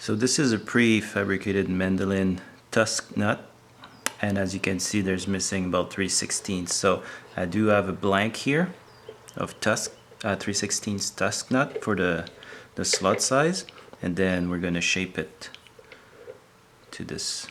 So this is a prefabricated mandolin tusk nut, and as you can see there's missing about 3/16. So I do have a blank here of tusk 3/16 tusk nut for the slot size, and then we're gonna shape it to this.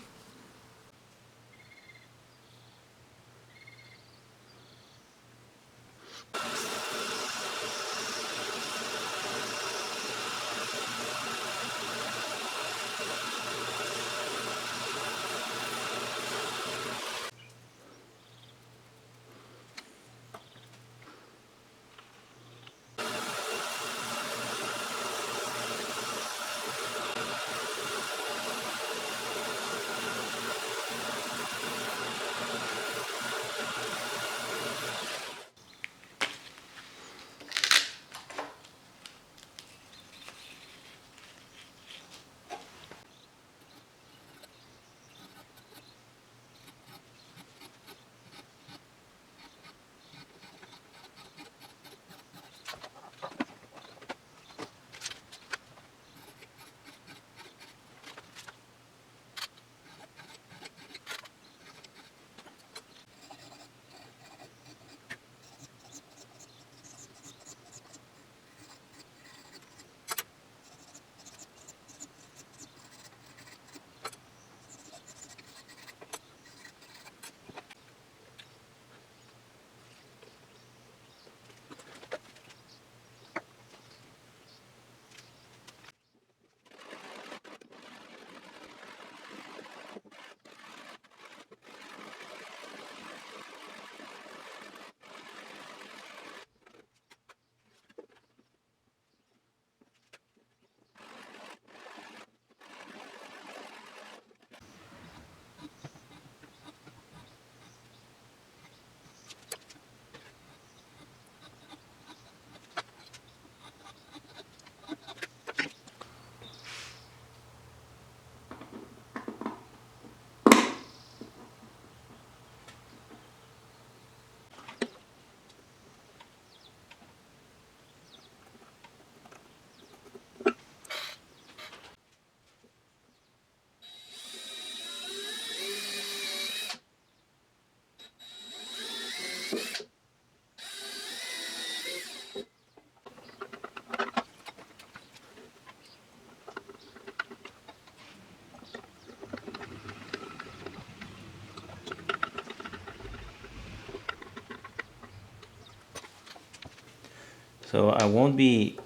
So I won't be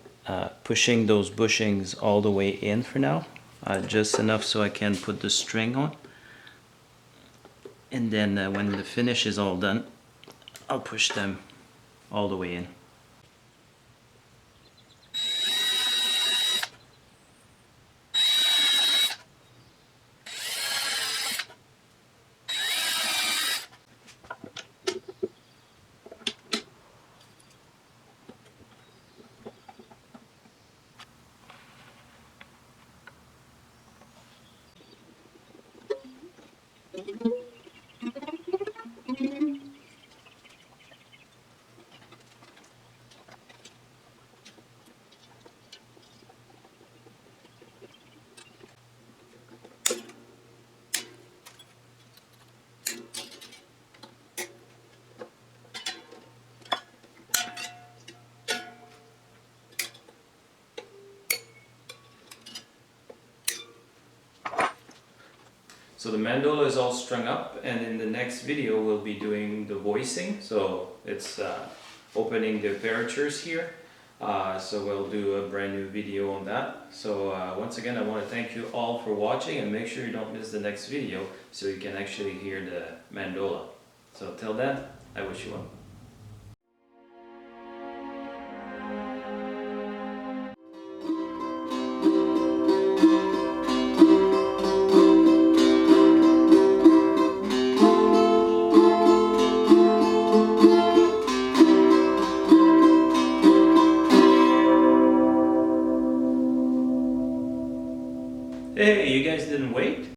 pushing those bushings all the way in for now, just enough so I can put the string on. And then when the finish is all done, I'll push them all the way in. So the mandola is all strung up, and in the next video we'll be doing the voicing. So it's opening the apertures here. So we'll do a brand new video on that. So once again I want to thank you all for watching, and make sure you don't miss the next video so you can actually hear the mandola. So till then, I wish you well. Hey, you guys didn't wait?